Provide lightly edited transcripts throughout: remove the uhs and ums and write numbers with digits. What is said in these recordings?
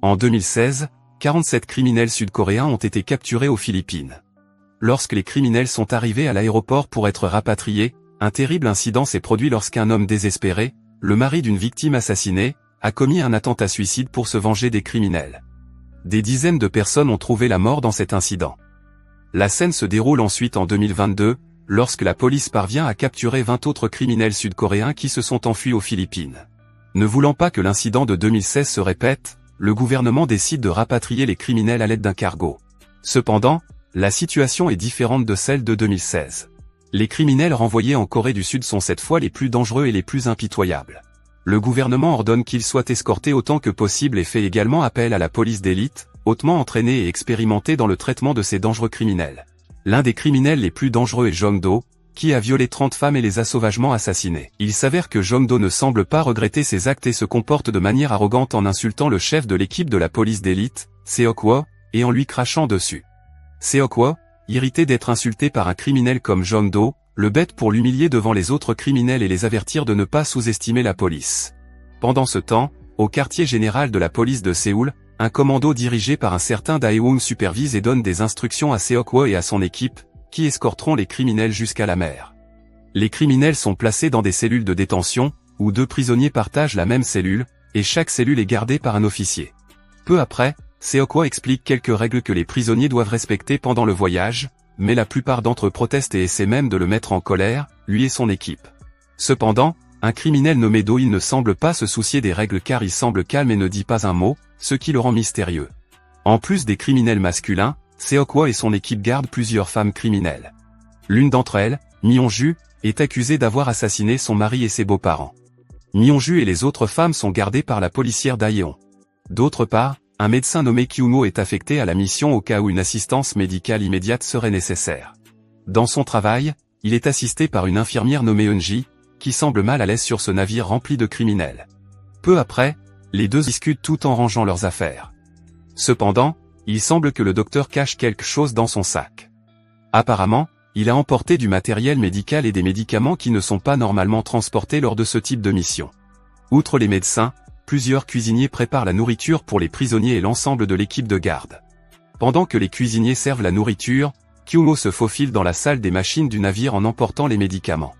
En 2016, 47 criminels sud-coréens ont été capturés aux Philippines. Lorsque les criminels sont arrivés à l'aéroport pour être rapatriés, un terrible incident s'est produit lorsqu'un homme désespéré, le mari d'une victime assassinée, a commis un attentat suicide pour se venger des criminels. Des dizaines de personnes ont trouvé la mort dans cet incident. La scène se déroule ensuite en 2022, lorsque la police parvient à capturer 20 autres criminels sud-coréens qui se sont enfuis aux Philippines. Ne voulant pas que l'incident de 2016 se répète, le gouvernement décide de rapatrier les criminels à l'aide d'un cargo. Cependant, la situation est différente de celle de 2016. Les criminels renvoyés en Corée du Sud sont cette fois les plus dangereux et les plus impitoyables. Le gouvernement ordonne qu'ils soient escortés autant que possible et fait également appel à la police d'élite, hautement entraînée et expérimentée dans le traitement de ces dangereux criminels. L'un des criminels les plus dangereux est Jong-do, qui a violé 30 femmes et les a sauvagement assassinées. Il s'avère que Jong-do ne semble pas regretter ses actes et se comporte de manière arrogante en insultant le chef de l'équipe de la police d'élite, Seok-woo, et en lui crachant dessus. Seok-woo, irrité d'être insulté par un criminel comme Jong-do, le bête pour l'humilier devant les autres criminels et les avertir de ne pas sous-estimer la police. Pendant ce temps, au quartier général de la police de Séoul, un commando dirigé par un certain Dae-woong supervise et donne des instructions à Seok-woo et à son équipe, qui escorteront les criminels jusqu'à la mer. Les criminels sont placés dans des cellules de détention, où 2 prisonniers partagent la même cellule, et chaque cellule est gardée par un officier. Peu après, Seok-woo explique quelques règles que les prisonniers doivent respecter pendant le voyage, mais la plupart d'entre eux protestent et essaient même de le mettre en colère, lui et son équipe. Cependant, un criminel nommé Do-il ne semble pas se soucier des règles car il semble calme et ne dit pas un mot, ce qui le rend mystérieux. En plus des criminels masculins, Seok-woo et son équipe gardent plusieurs femmes criminelles. L'une d'entre elles, Myong-ju, est accusée d'avoir assassiné son mari et ses beaux-parents. Myong-ju et les autres femmes sont gardées par la policière Da-yeon. D'autre part, un médecin nommé Kyung-ho est affecté à la mission au cas où une assistance médicale immédiate serait nécessaire. Dans son travail, il est assisté par une infirmière nommée Eun-ji, qui semble mal à l'aise sur ce navire rempli de criminels. Peu après, les deux discutent tout en rangeant leurs affaires. Cependant, il semble que le docteur cache quelque chose dans son sac. Apparemment, il a emporté du matériel médical et des médicaments qui ne sont pas normalement transportés lors de ce type de mission. Outre les médecins, plusieurs cuisiniers préparent la nourriture pour les prisonniers et l'ensemble de l'équipe de garde. Pendant que les cuisiniers servent la nourriture, Kyung-ho se faufile dans la salle des machines du navire en emportant les médicaments.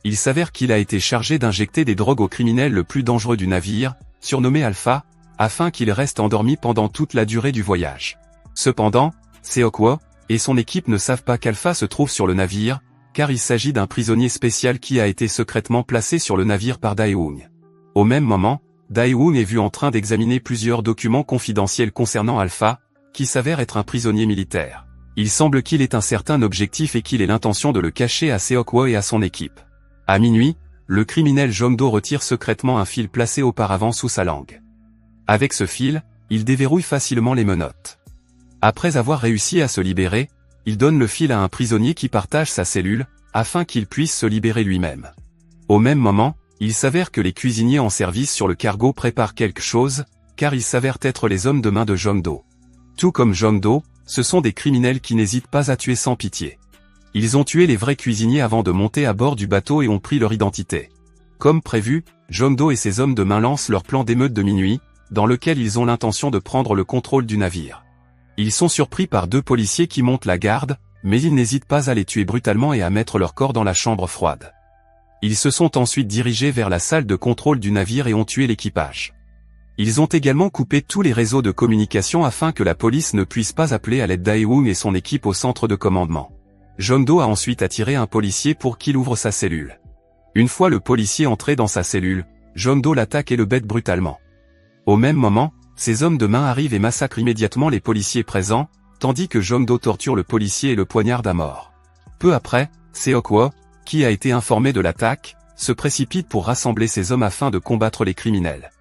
Il s'avère qu'il a été chargé d'injecter des drogues au criminel le plus dangereux du navire, surnommé Alpha, afin qu'il reste endormi pendant toute la durée du voyage. Cependant, Seok-woo et son équipe ne savent pas qu'Alpha se trouve sur le navire, car il s'agit d'un prisonnier spécial qui a été secrètement placé sur le navire par Dae-woong. Au même moment, Dae-woong est vu en train d'examiner plusieurs documents confidentiels concernant Alpha, qui s'avère être un prisonnier militaire. Il semble qu'il ait un certain objectif et qu'il ait l'intention de le cacher à Seok-woo et à son équipe. À minuit, le criminel Jong-do retire secrètement un fil placé auparavant sous sa langue. Avec ce fil, il déverrouille facilement les menottes. Après avoir réussi à se libérer, il donne le fil à un prisonnier qui partage sa cellule, afin qu'il puisse se libérer lui-même. Au même moment, il s'avère que les cuisiniers en service sur le cargo préparent quelque chose, car ils s'avèrent être les hommes de main de Jong-do. Tout comme Jong-do, ce sont des criminels qui n'hésitent pas à tuer sans pitié. Ils ont tué les vrais cuisiniers avant de monter à bord du bateau et ont pris leur identité. Comme prévu, Jong-do et ses hommes de main lancent leur plan d'émeute de minuit, dans lequel ils ont l'intention de prendre le contrôle du navire. Ils sont surpris par 2 policiers qui montent la garde, mais ils n'hésitent pas à les tuer brutalement et à mettre leur corps dans la chambre froide. Ils se sont ensuite dirigés vers la salle de contrôle du navire et ont tué l'équipage. Ils ont également coupé tous les réseaux de communication afin que la police ne puisse pas appeler à l'aide Dae-woong et son équipe au centre de commandement. Jong-do a ensuite attiré un policier pour qu'il ouvre sa cellule. Une fois le policier entré dans sa cellule, Jong-do l'attaque et le bête brutalement. Au même moment, ses hommes de main arrivent et massacrent immédiatement les policiers présents, tandis que Jong-do torture le policier et le poignarde à mort. Peu après, Seok-woo, qui a été informé de l'attaque, se précipite pour rassembler ses hommes afin de combattre les criminels.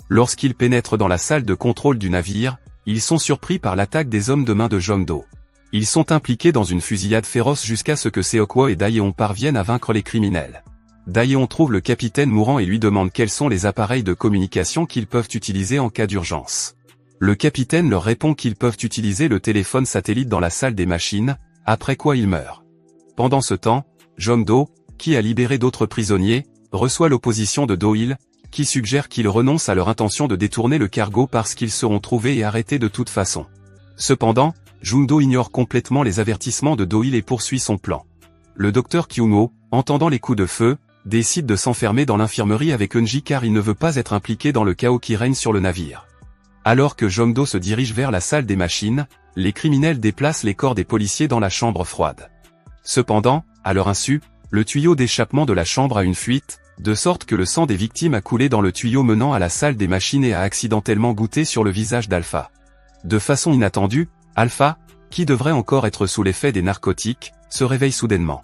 Lorsqu'ils pénètrent dans la salle de contrôle du navire, ils sont surpris par l'attaque des hommes de main de Jong-do. Ils sont impliqués dans une fusillade féroce jusqu'à ce que Seok-woo et Dae-yeon parviennent à vaincre les criminels. Dae-yeon trouve le capitaine mourant et lui demande quels sont les appareils de communication qu'ils peuvent utiliser en cas d'urgence. Le capitaine leur répond qu'ils peuvent utiliser le téléphone satellite dans la salle des machines, après quoi il meurt. Pendant ce temps, Jong-do, qui a libéré d'autres prisonniers, reçoit l'opposition de Do-il, qui suggèrent qu'ils renoncent à leur intention de détourner le cargo parce qu'ils seront trouvés et arrêtés de toute façon. Cependant, Jung-do ignore complètement les avertissements de Do-il et poursuit son plan. Le docteur Kyung-ho, entendant les coups de feu, décide de s'enfermer dans l'infirmerie avec Eunji car il ne veut pas être impliqué dans le chaos qui règne sur le navire. Alors que Jong-do se dirige vers la salle des machines, les criminels déplacent les corps des policiers dans la chambre froide. Cependant, à leur insu, le tuyau d'échappement de la chambre a une fuite, de sorte que le sang des victimes a coulé dans le tuyau menant à la salle des machines et a accidentellement goûté sur le visage d'Alpha. De façon inattendue, Alpha, qui devrait encore être sous l'effet des narcotiques, se réveille soudainement.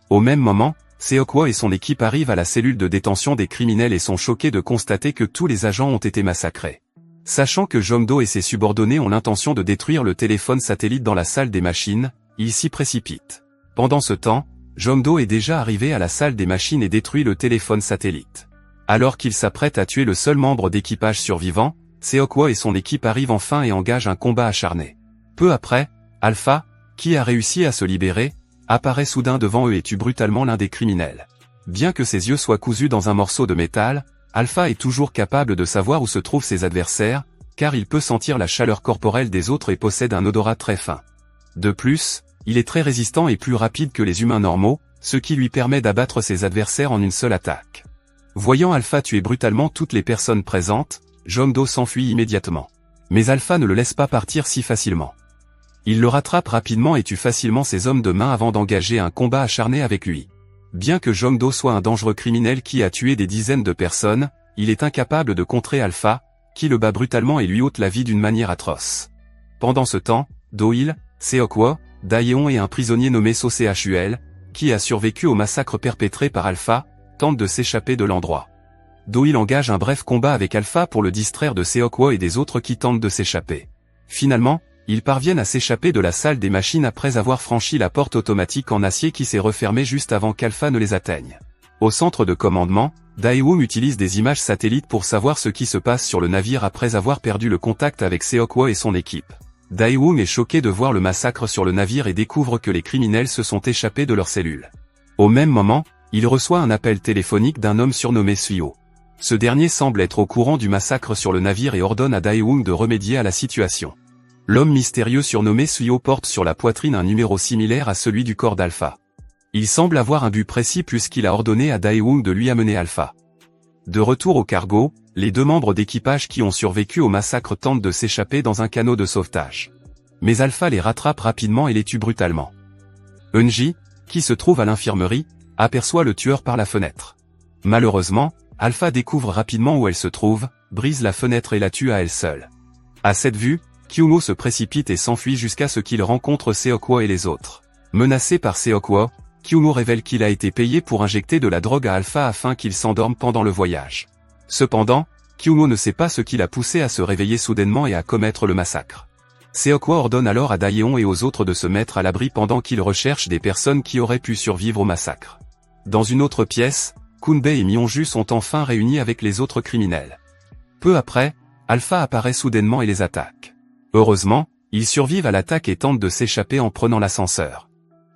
Au même moment, Seok-woo et son équipe arrivent à la cellule de détention des criminels et sont choqués de constater que tous les agents ont été massacrés. Sachant que Jong-do et ses subordonnés ont l'intention de détruire le téléphone satellite dans la salle des machines, ils s'y précipitent. Pendant ce temps, Jong-do est déjà arrivé à la salle des machines et détruit le téléphone satellite. Alors qu'il s'apprête à tuer le seul membre d'équipage survivant, Seok-woo et son équipe arrivent enfin et engagent un combat acharné. Peu après, Alpha, qui a réussi à se libérer, apparaît soudain devant eux et tue brutalement l'un des criminels. Bien que ses yeux soient cousus dans un morceau de métal, Alpha est toujours capable de savoir où se trouvent ses adversaires, car il peut sentir la chaleur corporelle des autres et possède un odorat très fin. De plus, il est très résistant et plus rapide que les humains normaux, ce qui lui permet d'abattre ses adversaires en une seule attaque. Voyant Alpha tuer brutalement toutes les personnes présentes, Jong-do s'enfuit immédiatement. Mais Alpha ne le laisse pas partir si facilement. Il le rattrape rapidement et tue facilement ses hommes de main avant d'engager un combat acharné avec lui. Bien que Jong-do soit un dangereux criminel qui a tué des dizaines de personnes, il est incapable de contrer Alpha, qui le bat brutalement et lui ôte la vie d'une manière atroce. Pendant ce temps, Do-il, Seok-woo, Daeon et un prisonnier nommé So Chul, qui a survécu au massacre perpétré par Alpha, tentent de s'échapper de l'endroit. Do-il engage un bref combat avec Alpha pour le distraire de Seok-woo et des autres qui tentent de s'échapper. Finalement, ils parviennent à s'échapper de la salle des machines après avoir franchi la porte automatique en acier qui s'est refermée juste avant qu'Alpha ne les atteigne. Au centre de commandement, Daewoo utilise des images satellites pour savoir ce qui se passe sur le navire après avoir perdu le contact avec Seok-woo et son équipe. Daewoo est choqué de voir le massacre sur le navire et découvre que les criminels se sont échappés de leurs cellules. Au même moment, il reçoit un appel téléphonique d'un homme surnommé Suyo. Ce dernier semble être au courant du massacre sur le navire et ordonne à Daewoo de remédier à la situation. L'homme mystérieux surnommé Suyo porte sur la poitrine un numéro similaire à celui du corps d'Alpha. Il semble avoir un but précis puisqu'il a ordonné à Daewoo de lui amener Alpha. De retour au cargo, les deux membres d'équipage qui ont survécu au massacre tentent de s'échapper dans un canot de sauvetage. Mais Alpha les rattrape rapidement et les tue brutalement. Eunji, qui se trouve à l'infirmerie, aperçoit le tueur par la fenêtre. Malheureusement, Alpha découvre rapidement où elle se trouve, brise la fenêtre et la tue à elle seule. À cette vue, Kyung-ho se précipite et s'enfuit jusqu'à ce qu'il rencontre Seok-woo et les autres. Menacé par Seok-woo, Kyung-ho révèle qu'il a été payé pour injecter de la drogue à Alpha afin qu'il s'endorme pendant le voyage. Cependant, Kyung-ho ne sait pas ce qui l'a poussé à se réveiller soudainement et à commettre le massacre. Seok-woo ordonne alors à Daeon et aux autres de se mettre à l'abri pendant qu'ils recherchent des personnes qui auraient pu survivre au massacre. Dans une autre pièce, Kun-bae et Myung-ju sont enfin réunis avec les autres criminels. Peu après, Alpha apparaît soudainement et les attaque. Heureusement, ils survivent à l'attaque et tentent de s'échapper en prenant l'ascenseur.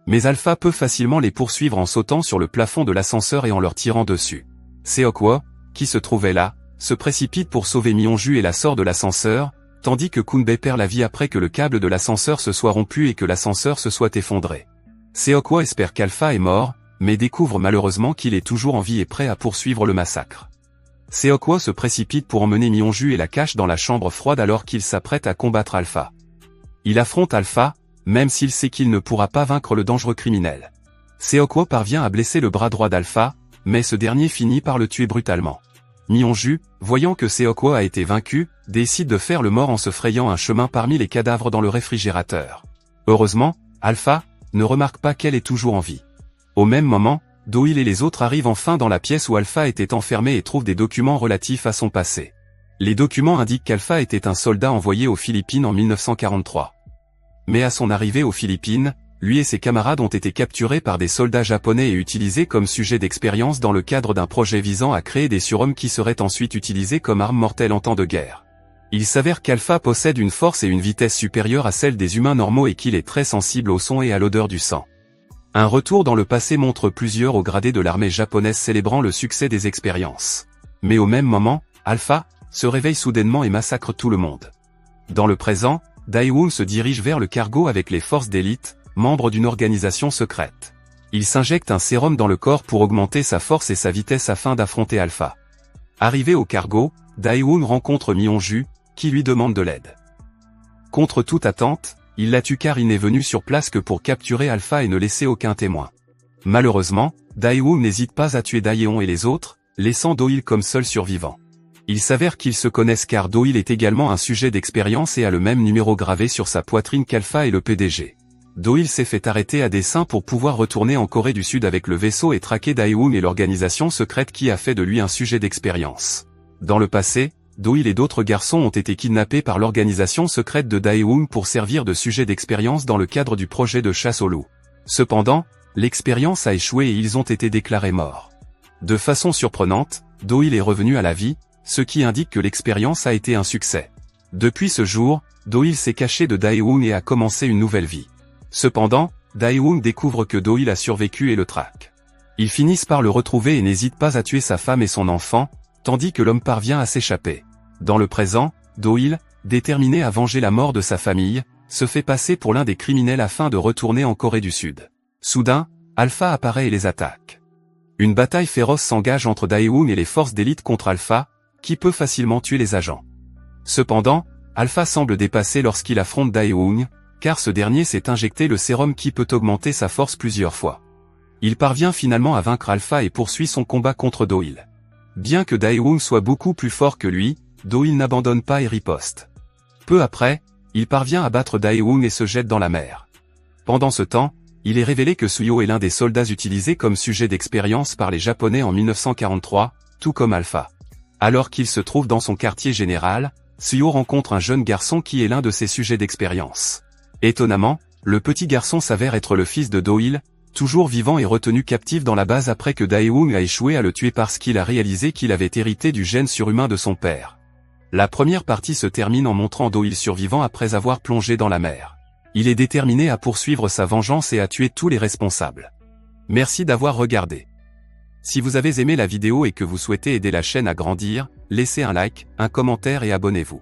Mais Alpha peut facilement les poursuivre en sautant sur le plafond de l'ascenseur et en leur tirant dessus. Seok-woo, qui se trouvait là, se précipite pour sauver Myung-ju et la sort de l'ascenseur, tandis que Kun-bae perd la vie après que le câble de l'ascenseur se soit rompu et que l'ascenseur se soit effondré. Seok-woo espère qu'Alpha est mort, mais découvre malheureusement qu'il est toujours en vie et prêt à poursuivre le massacre. Seok-woo se précipite pour emmener Myung-ju et la cache dans la chambre froide alors qu'il s'apprête à combattre Alpha. Il affronte Alpha, même s'il sait qu'il ne pourra pas vaincre le dangereux criminel. Seok-woo parvient à blesser le bras droit d'Alpha, mais ce dernier finit par le tuer brutalement. Myung-ju, voyant que Seok-woo a été vaincu, décide de faire le mort en se frayant un chemin parmi les cadavres dans le réfrigérateur. Heureusement, Alpha ne remarque pas qu'elle est toujours en vie. Au même moment, Do-il et les autres arrivent enfin dans la pièce où Alpha était enfermé et trouvent des documents relatifs à son passé. Les documents indiquent qu'Alpha était un soldat envoyé aux Philippines en 1943. Mais à son arrivée aux Philippines, lui et ses camarades ont été capturés par des soldats japonais et utilisés comme sujet d'expérience dans le cadre d'un projet visant à créer des surhommes qui seraient ensuite utilisés comme armes mortelles en temps de guerre. Il s'avère qu'Alpha possède une force et une vitesse supérieures à celles des humains normaux et qu'il est très sensible au son et à l'odeur du sang. Un retour dans le passé montre plusieurs hauts gradés de l'armée japonaise célébrant le succès des expériences. Mais au même moment, Alpha se réveille soudainement et massacre tout le monde. Dans le présent, Daewoo se dirige vers le cargo avec les forces d'élite, membres d'une organisation secrète. Il s'injecte un sérum dans le corps pour augmenter sa force et sa vitesse afin d'affronter Alpha. Arrivé au cargo, Daewoo rencontre Myonju, qui lui demande de l'aide. Contre toute attente, il la tue car il n'est venu sur place que pour capturer Alpha et ne laisser aucun témoin. Malheureusement, Daewoo n'hésite pas à tuer Daeon et les autres, laissant Do-il comme seul survivant. Il s'avère qu'ils se connaissent car Do-il est également un sujet d'expérience et a le même numéro gravé sur sa poitrine qu'Alpha et le PDG. Do-il s'est fait arrêter à dessein pour pouvoir retourner en Corée du Sud avec le vaisseau et traquer Daewoon et l'organisation secrète qui a fait de lui un sujet d'expérience. Dans le passé, Do-il et d'autres garçons ont été kidnappés par l'organisation secrète de Daewoon pour servir de sujet d'expérience dans le cadre du projet de chasse aux loups. Cependant, l'expérience a échoué et ils ont été déclarés morts. De façon surprenante, Do-il est revenu à la vie, ce qui indique que l'expérience a été un succès. Depuis ce jour, Do-il s'est caché de Daewoon et a commencé une nouvelle vie. Cependant, Daewoon découvre que Do-il a survécu et le traque. Ils finissent par le retrouver et n'hésitent pas à tuer sa femme et son enfant, tandis que l'homme parvient à s'échapper. Dans le présent, Do-il, déterminé à venger la mort de sa famille, se fait passer pour l'un des criminels afin de retourner en Corée du Sud. Soudain, Alpha apparaît et les attaque. Une bataille féroce s'engage entre Daewoon et les forces d'élite contre Alpha, qui peut facilement tuer les agents. Cependant, Alpha semble dépassé lorsqu'il affronte Daewoon, car ce dernier s'est injecté le sérum qui peut augmenter sa force plusieurs fois. Il parvient finalement à vaincre Alpha et poursuit son combat contre Do-il. Bien que Daewoon soit beaucoup plus fort que lui, Do-il n'abandonne pas et riposte. Peu après, il parvient à battre Daewoon et se jette dans la mer. Pendant ce temps, il est révélé que Suyo est l'un des soldats utilisés comme sujet d'expérience par les Japonais en 1943, tout comme Alpha. Alors qu'il se trouve dans son quartier général, Suyo rencontre un jeune garçon qui est l'un de ses sujets d'expérience. Étonnamment, le petit garçon s'avère être le fils de Do-il, toujours vivant et retenu captif dans la base après que Daewoon a échoué à le tuer parce qu'il a réalisé qu'il avait hérité du gène surhumain de son père. La première partie se termine en montrant Do-il survivant après avoir plongé dans la mer. Il est déterminé à poursuivre sa vengeance et à tuer tous les responsables. Merci d'avoir regardé. Si vous avez aimé la vidéo et que vous souhaitez aider la chaîne à grandir, laissez un like, un commentaire et abonnez-vous.